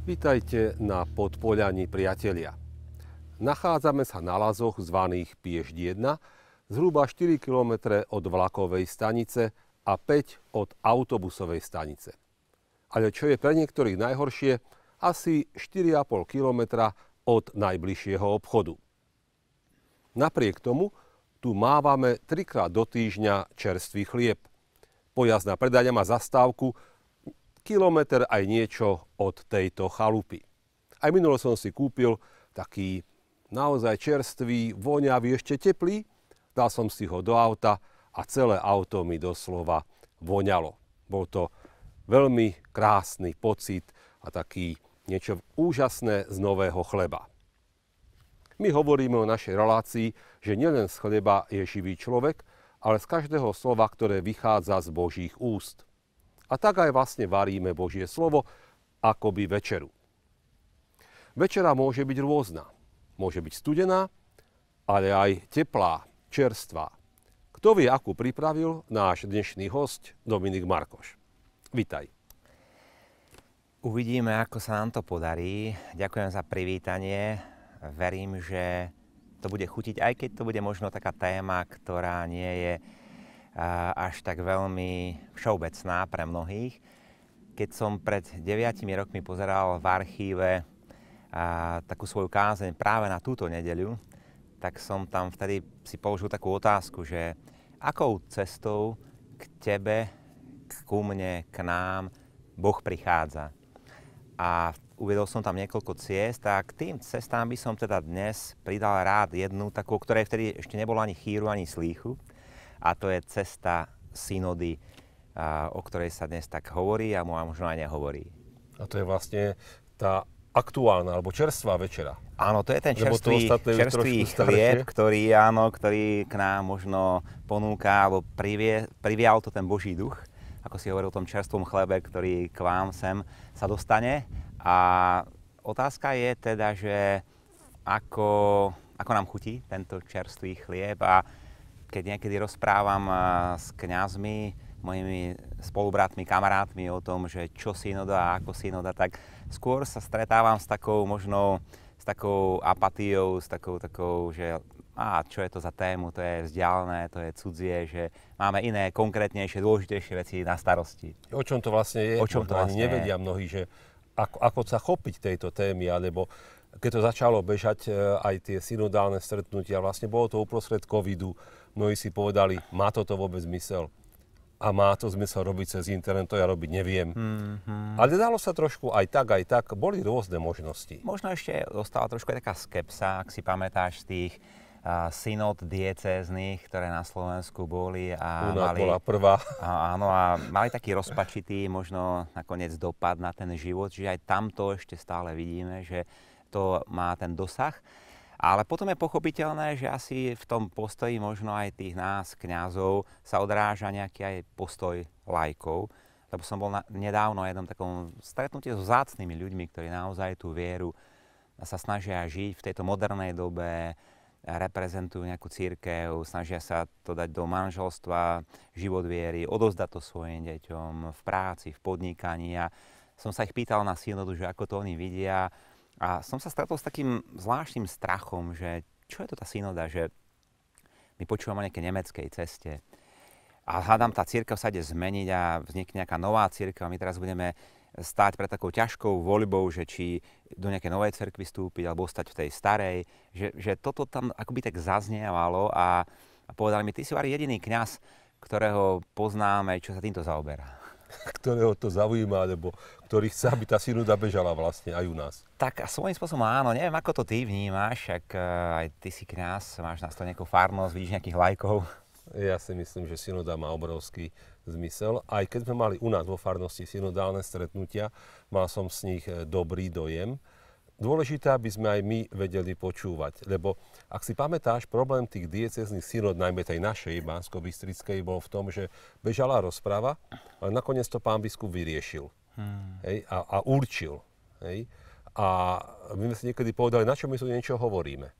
Vítajte na Podpoľaní, priatelia. Nachádzame sa na lazoch zvaných Piešť 1, zhruba 4 km od vlakovej stanice a 5 od autobusovej stanice. Ale čo je pre niektorých najhoršie, asi 4,5 km od najbližšieho obchodu. Napriek tomu tu mávame 3-krát do týždňa čerstvý chlieb. Pojazdná predajňa má zastávku kilometr aj niečo od tejto chalupy. Aj minulo som si kúpil taký naozaj čerstvý, voňavý, ešte teplý. Dal som si ho do auta a celé auto mi doslova voňalo. Bol to veľmi krásny pocit a taký niečo úžasné z nového chleba. My hovoríme o našej relácii, že nielen z chleba je živý človek, ale z každého slova, ktoré vychádza z Božích úst. A tak aj vlastne varíme Božie slovo akoby večeru. Večera môže byť rôzna. Môže byť studená, ale aj teplá, čerstvá. Kto vie, akú pripravil náš dnešný hosť Dominik Markoš. Vitaj. Uvidíme, ako sa nám to podarí. Ďakujem za privítanie. Verím, že to bude chutiť, aj keď to bude možno taká téma, ktorá nie je až tak veľmi všeobecná pre mnohých. Keď som pred 9 rokmi pozeral v archíve takú svoju kázeň práve na túto nedeľu, tak som tam vtedy si položil takú otázku, že akou cestou k tebe, ku mne, k nám Boh prichádza. A uviedol som tam niekoľko ciest a k tým cestám by som teda dnes pridal rád jednu, takú, o ktorej vtedy ešte nebolo ani chýru, ani slýchu. A to je cesta synody, o ktorej sa dnes tak hovorí a možno aj nehovorí. A to je vlastne tá aktuálna alebo čerstvá večera. Áno, to je ten čerstvý chlieb, ktorý k nám možno ponúka, alebo privial to ten Boží duch, ako si hovoril o tom čerstvom chlebe, ktorý k vám sem sa dostane. A otázka je teda, že ako nám chutí tento čerstvý chlieb. A keď niekedy rozprávam s kňazmi, mojimi spolubratmi, kamarátmi o tom, že čo synoda a ako synoda, tak skôr sa stretávam s takou apatiou, s takou, že čo je to za tému, to je vzdialené, to je cudzie, že máme iné, konkrétnejšie, dôležitejšie veci na starosti. O čom to vlastne je? O čom to vlastne nevedia mnohí, že ako sa chopiť tejto témy, alebo keď to začalo bežať aj tie synodálne stretnutia, vlastne bolo to uprostred covidu, mnohí si povedali, má toto vôbec zmysel? A má to zmysel robiť cez internet, to ja robiť neviem. Mm-hmm. Ale dalo sa trošku aj tak, boli rôzne možnosti. Možno ešte zostala trošku aj taká skepsa, ak si pamätáš z tých synod diecéznych, ktoré na Slovensku boli. A bola prvá. Áno, a mali taký rozpačitý možno nakoniec dopad na ten život, že aj tamto ešte stále vidíme, že to má ten dosah. Ale potom je pochopiteľné, že asi v tom postoji možno aj tých nás, kňazov, sa odráža nejaký aj postoj laikov. Lebo som bol nedávno na jednom takom stretnutí so vzácnymi ľuďmi, ktorí naozaj tú vieru sa snažia žiť v tejto modernej dobe, reprezentujú nejakú cirkev, snažia sa to dať do manželstva, život viery, odovzdať to svojim deťom v práci, v podnikaní. A som sa ich pýtal na synodu, že ako to oni vidia. A som sa stretol s takým zvláštnym strachom, že čo je to tá synoda, že my počúvame o nejakej nemeckej ceste a hádam, tá cirkev sa ide zmeniť a vznikne nejaká nová cirkev a my teraz budeme stáť pred takou ťažkou voľbou, že či do nejakej novej cirkvi vstúpiť alebo ostať v tej starej, že toto tam akoby tak zaznievalo a povedali mi, ty si jediný kňaz, ktorého poznáme, čo sa týmto zaoberá. Ktorého to zaujíma, alebo ktorý chce, aby tá synoda bežala vlastne aj u nás. Tak a svojím spôsobom áno, neviem, ako to ty vnímaš, ak aj ty si kňaz, máš na stole nejakú farnosť, vidíš nejakých laikov. Ja si myslím, že synoda má obrovský zmysel. Aj keď sme mali u nás vo farnosti synodálne stretnutia, mal som z nich dobrý dojem. Dôležité, aby sme aj my vedeli počúvať, lebo ak si pamätáš, problém tých diecéznych synod, najmä tej našej banskobystrickej, bol v tom, že bežala rozprava, ale nakoniec to pán biskup vyriešil a určil. Hej. A my sme si niekedy povedali, na čo my tu niečo hovoríme.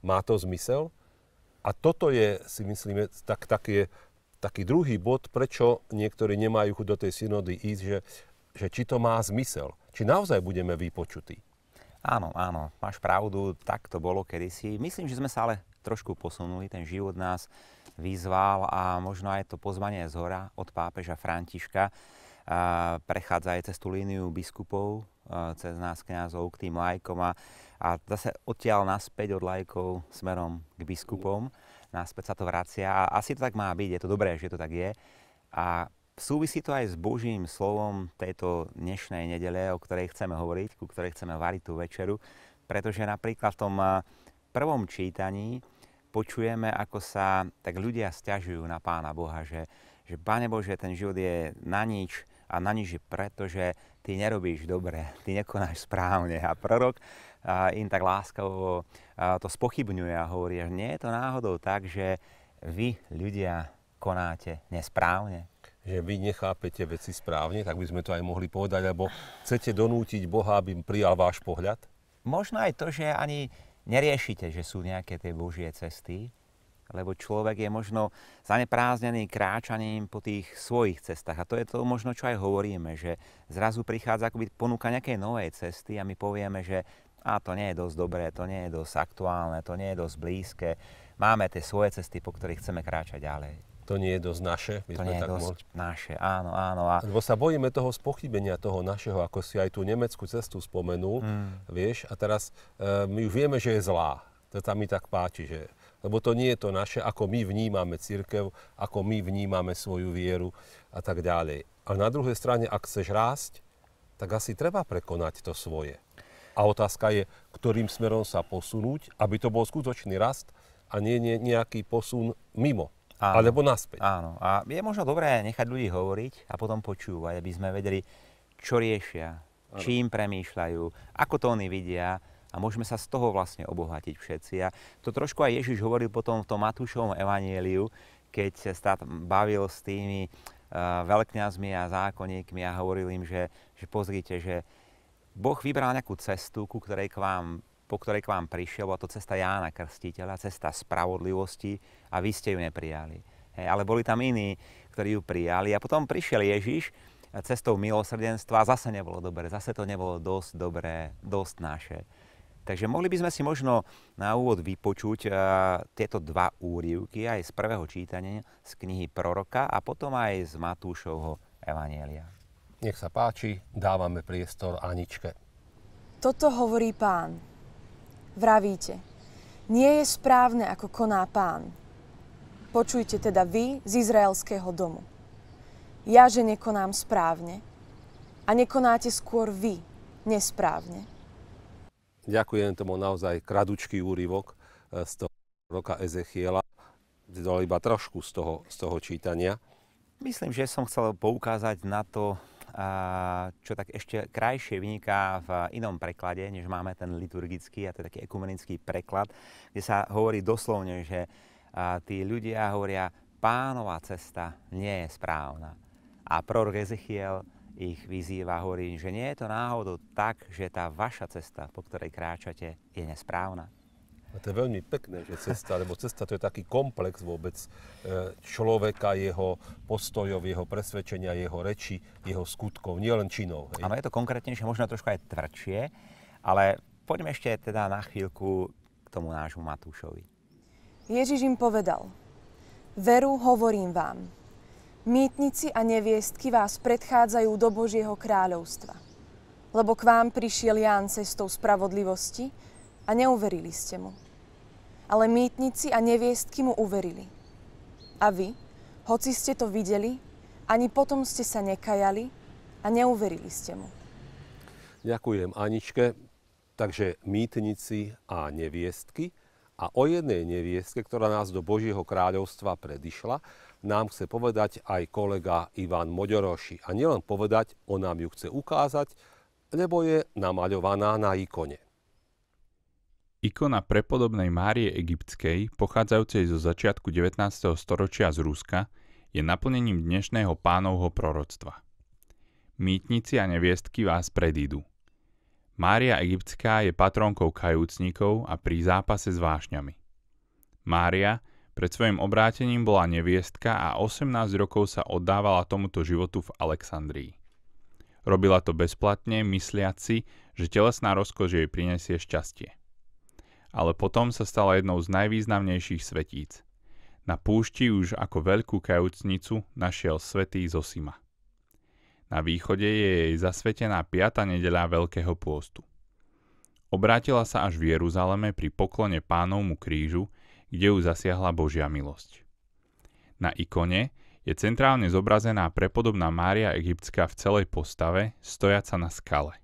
Má to zmysel? A toto je, si myslíme, taký druhý bod, prečo niektorí nemajú chuť do tej synody ísť, že či to má zmysel. či naozaj budeme vypočutí. Áno, áno, máš pravdu, tak to bolo kedysi. Myslím, že sme sa ale trošku posunuli, ten život nás vyzval a možno aj to pozvanie z hora od pápeža Františka prechádza aj cez tú líniu biskupov, cez nás kňazov k tým laikom a zase odtiaľ naspäť od laikov smerom k biskupom, naspäť sa to vracia a asi to tak má byť, je to dobré, že to tak je. A súvisí to aj s Božím slovom tejto dnešnej nedele, o ktorej chceme hovoriť, ku ktorej chceme variť tú večeru, pretože napríklad v tom prvom čítaní počujeme, ako sa tak ľudia sťažujú na Pána Boha, že Pane Bože, ten život je na nič a na nič je preto, že ty nerobíš dobre, ty nekonáš správne. A prorok im tak láskavo to spochybňuje a hovorí, že nie je to náhodou tak, že vy ľudia konáte nesprávne. Že vy nechápete veci správne, tak by sme to aj mohli povedať, lebo chcete donútiť Boha, aby prijal váš pohľad? Možno aj to, že ani neriešite, že sú nejaké tie Božie cesty, lebo človek je možno zaneprázdnený kráčaním po tých svojich cestách. A to je to možno, čo aj hovoríme, že zrazu prichádza akoby ponuka nejakej novej cesty a my povieme, že to nie je dosť dobré, to nie je dosť aktuálne, to nie je dosť blízke. Máme tie svoje cesty, po ktorých chceme kráčať ďalej. To nie je dosť naše. To nie je dosť naše, áno. Lebo sa bojíme toho spochybenia toho našeho, ako si aj tú nemeckú cestu spomenul, vieš, a teraz my už vieme, že je zlá. To sa mi tak páči, že lebo to nie je to naše, ako my vnímame cirkev, ako my vnímame svoju vieru a tak ďalej. A na druhej strane, ak chceš rásť, tak asi treba prekonať to svoje. A otázka je, ktorým smerom sa posunúť, aby to bol skutočný rast a nie nejaký posun mimo. Áno, alebo naspäť. Áno. A je možno dobré nechať ľudí hovoriť a potom počúvať, aby sme vedeli, čo riešia, čím premýšľajú, ako to oni vidia a môžeme sa z toho vlastne obohatiť všetci. A to trošku aj Ježiš hovoril potom v tom Matúšovom evanjeliu, keď sa bavil s tými veľkňazmi a zákonníkmi a hovoril im, že pozrite, že Boh vybral nejakú cestu, po ktorej k vám prišiel, bola to cesta Jána Krstiteľa, cesta spravodlivosti a vy ste ju neprijali. Ale boli tam iní, ktorí ju prijali a potom prišiel Ježiš cestou milosrdenstva a zase nebolo dobre, zase to nebolo dosť dobré, dosť naše. Takže mohli by sme si možno na úvod vypočuť tieto dva úryvky aj z prvého čítania z knihy Proroka a potom aj z Matúšovho evanjelia. Nech sa páči, dávame priestor Aničke. Toto hovorí Pán. Vravíte, nie je správne, ako koná Pán. Počujte teda vy z izraelského domu. Ja, že nekonám správne, a nekonáte skôr vy nesprávne. Ďakujem, to bol naozaj kradučký úryvok z toho roka Ezechiela. Dole iba trošku z toho čítania. Myslím, že som chcel poukázať na to, čo tak ešte krajšie vyniká v inom preklade, než máme ten liturgický, a to je taký ekumenický preklad, kde sa hovorí doslovne, že tí ľudia hovoria, Pánova cesta nie je správna. A prorok Ezechiel ich vyzýva, hovorí, že nie je to náhodou tak, že tá vaša cesta, po ktorej kráčate, je nesprávna. A to je veľmi pekné, že cesta, lebo cesta to je taký komplex vôbec človeka, jeho postojov, jeho presvedčenia, jeho reči, jeho skutkov, nielen činov. Áno, je to konkrétnejšie, možno trošku aj tvrdšie, ale poďme ešte teda na chvíľku k tomu nášmu Matúšovi. Ježiš im povedal, veru hovorím vám, mýtnici a neviestky vás predchádzajú do Božieho kráľovstva. Lebo k vám prišiel Ján cestou spravodlivosti a neuverili ste mu. Ale mýtnici a neviestky mu uverili. A vy, hoci ste to videli, ani potom ste sa nekajali a neuverili ste mu. Ďakujem Aničke. Takže mýtnici a neviestky. A o jednej neviestke, ktorá nás do Božieho kráľovstva predišla, nám chce povedať aj kolega Ivan Moďoroši. A nielen povedať, on nám ju chce ukázať, lebo je namaľovaná na ikone. Ikona prepodobnej Márie Egyptskej, pochádzajúcej zo začiatku 19. storočia z Ruska, je naplnením dnešného Pánovho proroctva. Mýtnici a neviestky vás predídu. Mária Egyptská je patrónkou kajúcnikov a pri zápase s vášňami. Mária pred svojim obrátením bola neviestka a 18 rokov sa oddávala tomuto životu v Alexandrii. Robila to bezplatne, mysliac si, že telesná rozkoš jej prinesie šťastie. Ale potom sa stala jednou z najvýznamnejších svetíc. Na púšti už ako veľkú kajúcnicu našiel svätý Zosima. Na východe je jej zasvetená 5. nedeľa Veľkého pôstu. Obrátila sa až v Jeruzaleme pri poklone Pánovmu krížu, kde ju zasiahla Božia milosť. Na ikone je centrálne zobrazená prepodobná Mária Egyptská v celej postave, stojaca na skale.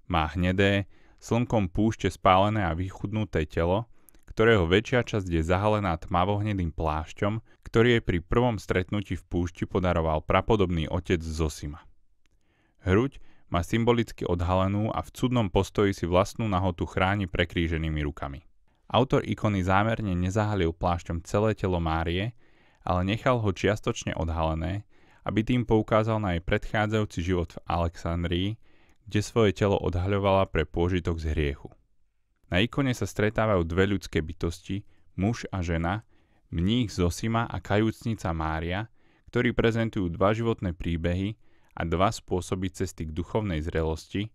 Má hnedé, slnkom púšte spálené a vychudnuté telo, ktorého väčšia časť je zahalená tmavohnedým plášťom, ktorý jej pri prvom stretnutí v púšti podaroval prapodobný otec Zosima. Hruď má symbolicky odhalenú a v cudnom postoji si vlastnú nahotu chráni prekríženými rukami. Autor ikony zámerne nezahalil plášťom celé telo Márie, ale nechal ho čiastočne odhalené, aby tým poukázal na jej predchádzajúci život v Alexandrii, kde svoje telo odhaľovala pre pôžitok z hriechu. Na ikone sa stretávajú dve ľudské bytosti, muž a žena, mních Zosima a kajúcnica Mária, ktorí prezentujú dva životné príbehy a dva spôsoby cesty k duchovnej zrelosti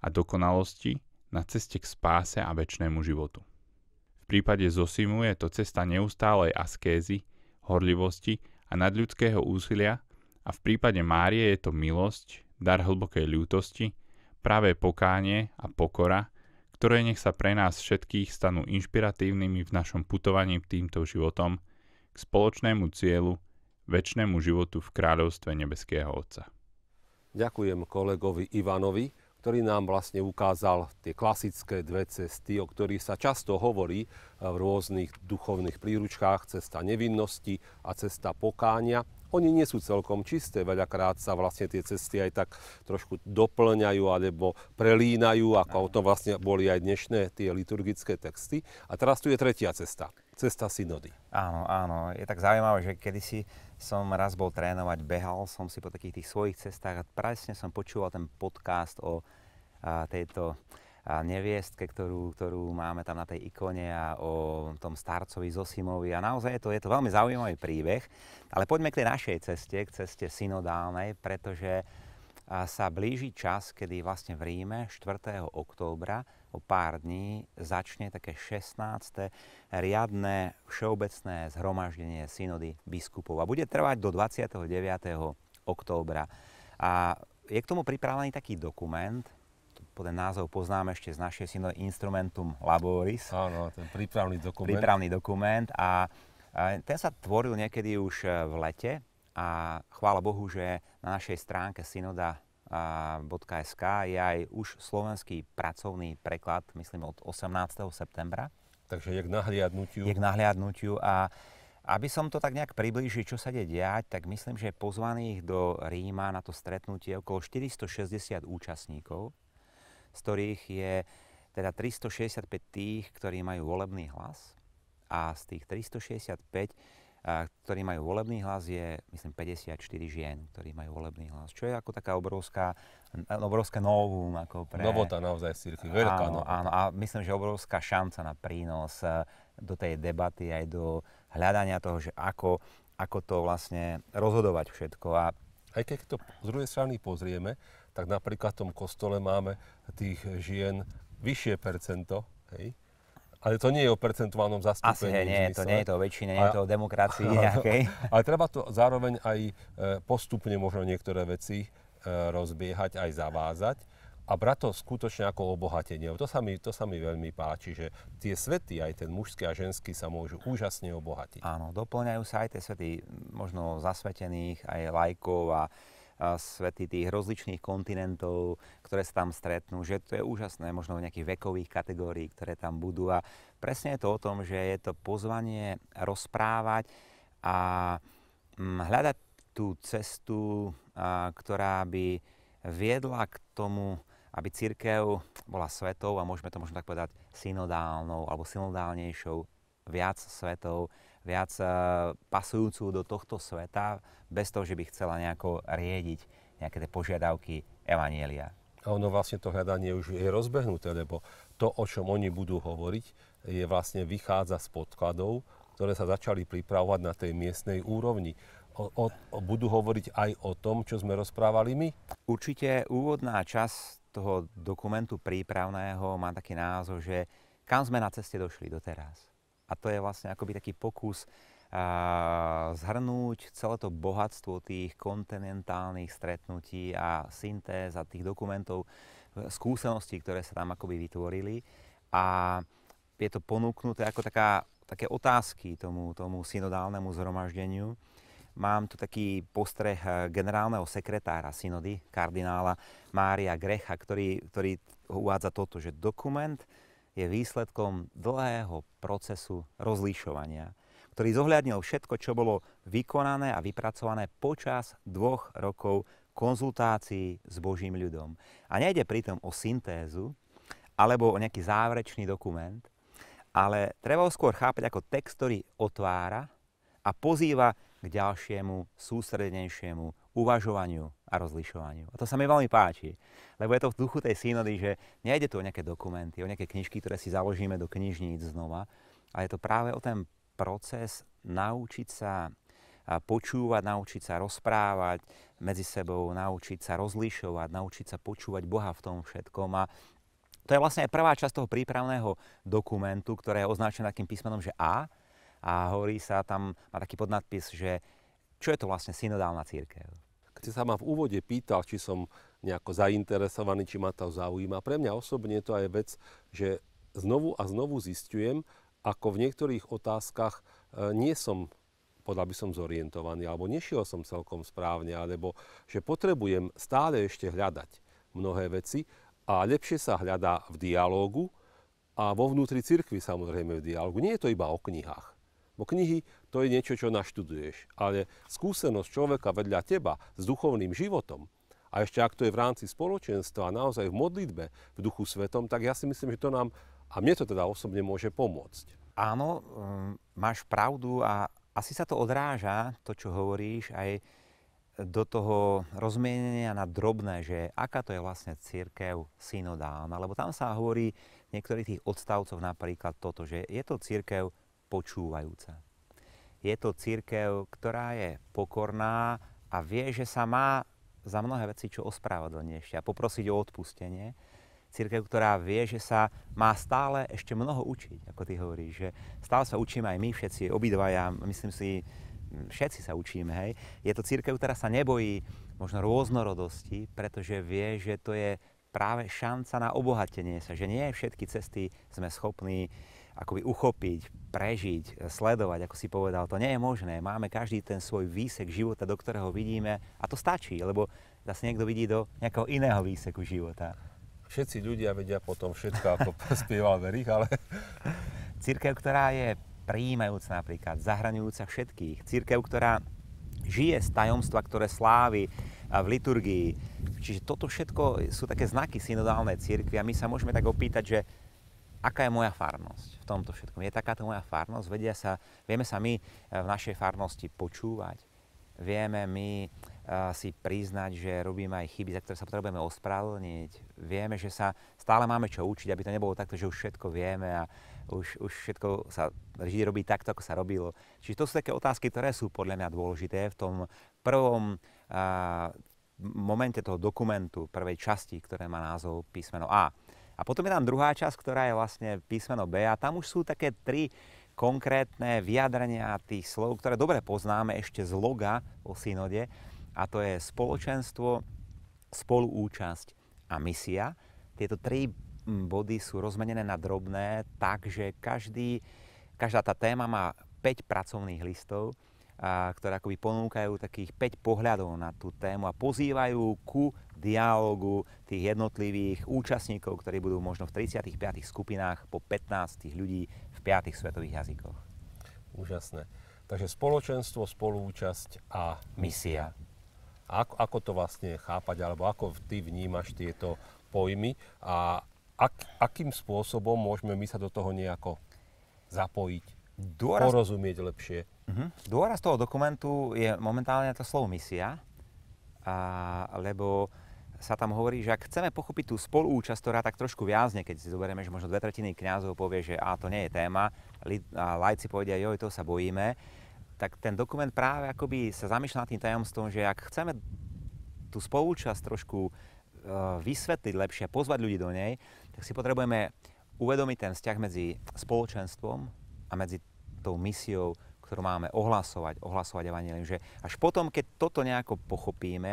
a dokonalosti na ceste k spáse a večnému životu. V prípade Zosimu je to cesta neustálej askézy, horlivosti a nadľudského úsilia a v prípade Márie je to milosť, dar hlbokej ľútosti, pravé pokánie a pokora, ktoré nech sa pre nás všetkých stanú inšpiratívnymi v našom putovaní týmto životom k spoločnému cieľu, večnému životu v kráľovstve nebeského Otca. Ďakujem kolegovi Ivanovi, ktorý nám vlastne ukázal tie klasické dve cesty, o ktorých sa často hovorí v rôznych duchovných príručkách, cesta nevinnosti a cesta pokánia. Oni nie sú celkom čisté, veľakrát sa vlastne tie cesty aj tak trošku doplňajú alebo prelínajú, ako o tom vlastne boli aj dnešné tie liturgické texty. A teraz tu je tretia cesta, cesta synody. Áno, áno, je tak zaujímavé, že kedysi som raz bol trénovať, behal som si po takých tých svojich cestách a presne som počúval ten podcast o tejto neviestke, ktorú máme tam na tej ikone a o tom starcovi Zosimovi a naozaj je to veľmi zaujímavý príbeh. Ale poďme k tej našej ceste, k ceste synodálnej, pretože sa blíži čas, kedy vlastne v Ríme 4. októbra o pár dní začne také 16. riadne všeobecné zhromaždenie synody biskupov a bude trvať do 29. októbra. A je k tomu pripravený taký dokument, ten názov poznáme ešte z našej synody Instrumentum Laboris. Áno, ten prípravný dokument. Prípravný dokument a ten sa tvoril niekedy už v lete a chvála Bohu, že na našej stránke synoda.sk je aj už slovenský pracovný preklad, myslím od 18. septembra. Takže je k nahliadnutiu. Je k nahliadnutiu a aby som to tak nejak priblížil, čo sa ide diať, tak myslím, že je pozvaných do Ríma na to stretnutie okolo 460 účastníkov, z ktorých je teda 365 tých, ktorí majú volebný hlas a z tých 365, ktorí majú volebný hlas, je myslím 54 žien, ktorí majú volebný hlas, čo je ako taká obrovské novum. Ako pre... Novota naozaj v cirkvi, veľká novota. Áno, a myslím, že obrovská šanca na prínos do tej debaty, aj do hľadania toho, že ako to vlastne rozhodovať všetko. A aj keď to z druhej strany pozrieme, tak napríklad v tom kostole máme tých žien vyššie percento, hej? Ale to nie je o percentuálnom zastúpení. Asi nie je to o väčšine, nie je to o demokracii nejakej. Ale treba to zároveň aj postupne možno niektoré veci rozbiehať, aj zavázať a brať to skutočne ako obohatenie. To sa mi veľmi páči, že tie svety, aj ten mužský a ženský, sa môžu úžasne obohatiť. Áno, doplňajú sa aj tie svety možno zasvetených, aj laikov a svety tých rozličných kontinentov, ktoré sa tam stretnú, že to je úžasné, možno v nejakých vekových kategórií, ktoré tam budú. A presne je to o tom, že je to pozvanie rozprávať a hľadať tú cestu, ktorá by viedla k tomu, aby cirkev bola svetou, a môžeme to možno tak povedať synodálnou alebo synodálnejšou, viac svetov, viac pasujúcu do tohto sveta, bez toho, že by chcela nejako riediť nejaké tie požiadavky evanjelia. A ono vlastne to hľadanie už je rozbehnuté, lebo to, o čom oni budú hovoriť, je vlastne vychádza z podkladov, ktoré sa začali pripravovať na tej miestnej úrovni. budú hovoriť aj o tom, čo sme rozprávali my? Určite úvodná časť toho dokumentu prípravného má taký názov, že kam sme na ceste došli doteraz. A to je vlastne akoby taký pokus zhrnúť celé to bohatstvo tých kontinentálnych stretnutí a syntéz a tých dokumentov, skúseností, ktoré sa tam akoby vytvorili. A je to ponúknuté ako také otázky tomu synodálnemu zhromaždeniu. Mám tu taký postreh generálneho sekretára synody, kardinála Mária Grecha, ktorý uvádza toto, že dokument je výsledkom dlhého procesu rozlišovania, ktorý zohľadnil všetko, čo bolo vykonané a vypracované počas 2 rokov konzultácií s Božím ľudom. A nejde pritom o syntézu alebo o nejaký záverečný dokument, ale treba ho skôr chápať ako text, ktorý otvára a pozýva k ďalšiemu, sústredenejšiemu uvažovaniu a rozlišovaniu. A to sa mi veľmi páči, lebo je to v duchu tej synody, že nejde tu o nejaké dokumenty, o nejaké knižky, ktoré si založíme do knižníc znova, ale je to práve o ten proces naučiť sa počúvať, naučiť sa rozprávať medzi sebou, naučiť sa rozlišovať, naučiť sa počúvať Boha v tom všetkom. A to je vlastne aj prvá časť toho prípravného dokumentu, ktoré je označené takým písmenom, že A. A hovorí sa tam, má taký podnadpis, že čo je to vlastne synodálna cirkev. Keď si sa ma v úvode pýtal, či som nejako zainteresovaný, či ma to zaujíma, pre mňa osobne to aj vec, že znovu a znovu zistujem, ako v niektorých otázkach nie som, podľa by som zorientovaný, alebo nešiel som celkom správne, alebo že potrebujem stále ešte hľadať mnohé veci a lepšie sa hľadá v dialógu a vo vnútri cirkvi samozrejme v dialógu. Nie je to iba o knihách. Bo knihy to je niečo, čo naštuduješ, ale skúsenosť človeka vedľa teba s duchovným životom a ešte ak to je v rámci spoločenstva, naozaj v modlitbe, v Duchu Svetom, tak ja si myslím, že to nám, a mne to teda osobne môže pomôcť. Áno, máš pravdu a asi sa to odráža, to čo hovoríš, aj do toho rozmienenia na drobné, že aká to je vlastne cirkev synodálna, lebo tam sa hovorí v niektorých tých odstavcoch napríklad toto, že je to cirkev počúvajúca. Je to cirkev, ktorá je pokorná a vie, že sa má za mnohé veci čo ospravedlniť ešte a poprosiť o odpustenie. Cirkev, ktorá vie, že sa má stále ešte mnoho učiť, ako ty hovoríš, že stále sa učíme aj my všetci, obidvaja, myslím si, všetci sa učíme, hej. Je to cirkev, ktorá sa nebojí možno rôznorodosti, pretože vie, že to je práve šanca na obohatenie sa, že nie všetky cesty sme schopní akoby uchopiť, prežiť, sledovať, ako si povedal. To nie je možné. Máme každý ten svoj výsek života, do ktorého vidíme a to stačí, lebo zase niekto vidí do nejakého iného výseku života. Všetci ľudia vedia potom všetko, ako spieval Verich, ale... Cirkev, ktorá je prijímajúca napríklad, zahraňujúca všetkých. Cirkev, ktorá žije z tajomstva, ktoré slávi v liturgii. Čiže toto všetko sú také znaky synodálnej cirkvi a my sa môžeme tak opýtať, že aká je moja farnosť v tomto všetkom? Je takáto moja farnosť? Vieme sa my v našej farnosti počúvať? Vieme my si priznať, že robíme aj chyby, za ktoré sa potrebujeme ospravedlniť? Vieme, že sa stále máme čo učiť, aby to nebolo takto, že už všetko vieme a už všetko sa vždy robí takto, ako sa robilo. Čiže to sú také otázky, ktoré sú podľa mňa dôležité v tom prvom momente toho dokumentu, prvej časti, ktoré má názov písmeno A. A potom je tam druhá časť, ktorá je vlastne písmeno B a tam už sú také 3 konkrétne vyjadrenia tých slov, ktoré dobre poznáme ešte z loga o synode, a to je spoločenstvo, spoluúčasť a misia. Tieto 3 body sú rozmenené na drobné, takže každá tá téma má 5 pracovných listov, ktoré akoby ponúkajú takých 5 pohľadov na tú tému a pozývajú ku dialógu tých jednotlivých účastníkov, ktorí budú možno v 35 skupinách po 15 ľudí v 5 svetových jazykoch. Úžasné. Takže spoločenstvo, spoluúčasť a misia. Ako to vlastne chápať, alebo ako ty vnímaš tieto pojmy a akým spôsobom môžeme my sa do toho nejako zapojiť, porozumieť lepšie? Dôraz toho dokumentu je momentálne to slovo misia, lebo sa tam hovorí, že ak chceme pochopiť tú spoluúčasť, ktorá tak trošku viazne, keď si zoberieme, že možno 2/3 kňazov povie, že to nie je téma, a laici povedia, to sa bojíme, tak ten dokument práve akoby sa zamýšľa nad tým tajomstvom, že ak chceme tú spolúčasť trošku vysvetliť lepšie, pozvať ľudí do nej, tak si potrebujeme uvedomiť ten vzťah medzi spoločenstvom a medzi tou misiou, ktorú máme ohlasovať evanjelium. Že až potom, keď toto nejako pochopíme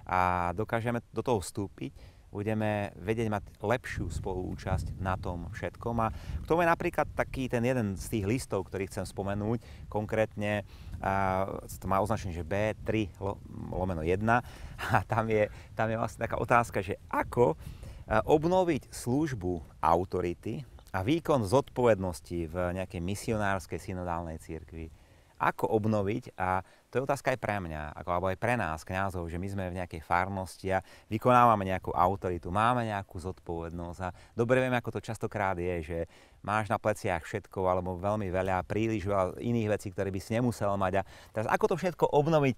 a dokážeme do toho vstúpiť, budeme vedieť mať lepšiu spoluúčasť na tom všetkom. A k tomu je napríklad taký ten jeden z tých listov, ktorý chcem spomenúť, konkrétne to má označenie, že B3/1 a tam je vlastne taká otázka, že ako obnoviť službu autority a výkon zodpovednosti v nejakej misionárskej synodálnej cirkvi. Ako obnoviť, a to je otázka aj pre mňa, alebo aj pre nás, kňazov, že my sme v nejakej farnosti a vykonávame nejakú autoritu, máme nejakú zodpovednosť a dobre vieme, ako to častokrát je, že máš na pleciach všetko alebo veľmi veľa, príliš veľa iných vecí, ktoré by si nemusel mať. A teraz ako to všetko obnoviť,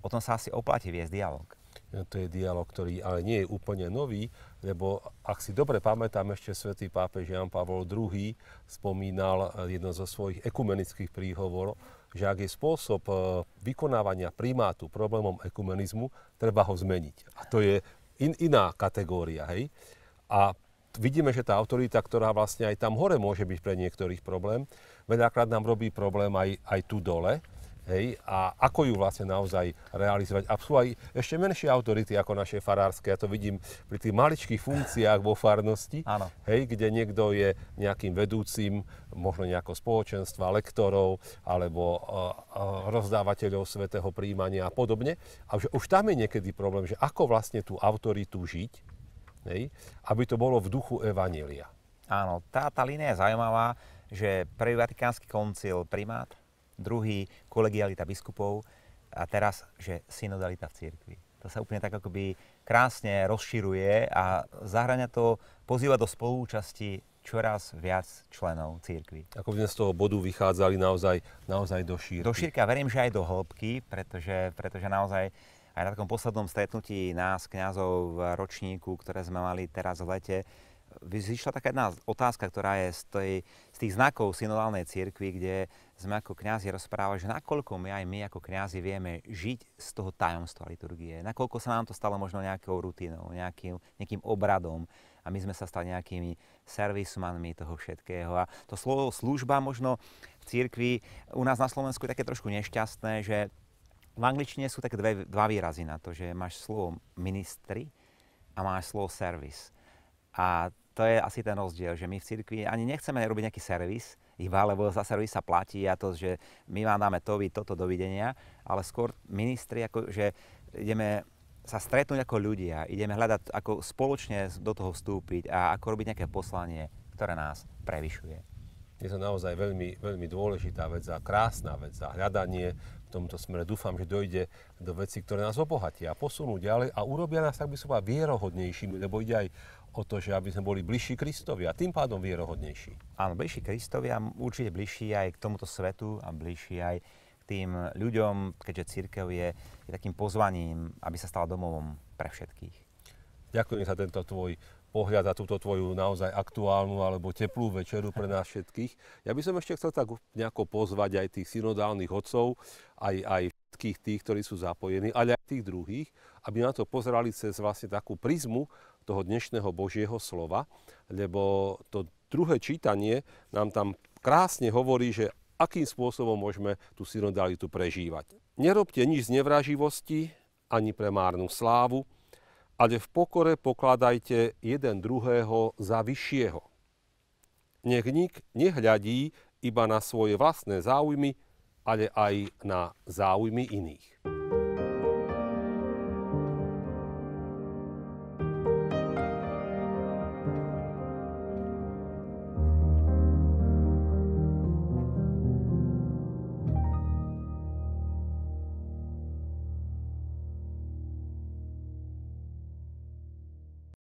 o tom sa asi oplatí viesť dialog. To je dialog, ktorý ale nie je úplne nový, lebo ak si dobre pamätám, ešte svätý pápež Ján Pavol II spomínal jedno zo svojich ekumenických príhovorov, že ak je spôsob vykonávania primátu problémom ekumenizmu, treba ho zmeniť. A to je iná kategória, hej. A vidíme, že tá autorita, ktorá vlastne aj tam hore môže byť pre niektorých problém, veľakrát nám robí problém aj tu dole. Hej, a ako ju vlastne naozaj realizovať. A sú aj ešte menšie autority ako naše farárske. Ja to vidím pri tých maličkých funkciách vo farnosti, hej, kde niekto je nejakým vedúcim, možno nejakého spoločenstva, lektorov, alebo rozdávateľov svätého príjmania a podobne. A už tam je niekedy problém, že ako vlastne tú autoritu žiť, hej, aby to bolo v duchu evanjelia. Áno, tá línia je zaujímavá, že prvý vatikánsky koncil primát, druhý kolegialita biskupov a teraz, že synodalita v cirkvi. To sa úplne tak akoby krásne rozširuje a zahrania to, pozýva do spolúčasti čoraz viac členov cirkvi. Ako by sme z toho bodu vychádzali naozaj do šírky. Do šírky a verím, že aj do hĺbky, pretože naozaj aj na takom poslednom stretnutí nás, kňazov v ročníku, ktoré sme mali teraz v lete, vyšla taká jedna otázka, ktorá je z tých znakov synodálnej cirkvi, kde sme ako kňazi rozprávali, že nakoľko my ako kňazi vieme žiť z toho tajomstva liturgie, nakoľko sa nám to stalo možno nejakou rutinou, nejakým obradom a my sme sa stali nejakými servismanmi toho všetkého. A to slovo služba možno v cirkvi u nás na Slovensku je také trošku nešťastné, že v angličtine sú také dva výrazy na to, že máš slovo ministry a máš slovo service. A to je asi ten rozdiel, že my v cirkvi ani nechceme robiť nejaký servis, iba lebo za servis sa platí a to, že my vám dáme toto dovidenia, ale skôr ministri, ako, že ideme sa stretnúť ako ľudia, ideme hľadať, ako spoločne do toho vstúpiť a ako robiť nejaké poslanie, ktoré nás prevyšuje. Je to naozaj veľmi, veľmi dôležitá vec a krásna vec a hľadanie v tomto smere. Dúfam, že dojde do vecí, ktoré nás obohatia a posunú ďalej a urobia nás, tak by som povedal, vierohodnejšími, lebo ide aj o to, že aby sme boli bližší Kristovi a tým pádom vierohodnejší. Áno, bližší Kristovi a určite bližší aj k tomuto svetu a bližší aj k tým ľuďom, keďže cirkev je takým pozvaním, aby sa stala domovom pre všetkých. Ďakujem za tento tvoj pohľad a túto tvoju naozaj aktuálnu alebo teplú večeru pre nás všetkých. Ja by som ešte chcel tak nejako pozvať aj tých synodálnych otcov, aj všetkých tých, ktorí sú zapojení, ale aj tých druhých, aby na to pozerali cez vlastne takú prizmu toho dnešného Božieho slova, lebo to druhé čítanie nám tam krásne hovorí, že akým spôsobom môžeme tú synodalitu prežívať. Nerobte nič z nevraživosti ani pre márnu slávu, ale v pokore pokladajte jeden druhého za vyššieho. Nech nik nehľadí iba na svoje vlastné záujmy, ale aj na záujmy iných.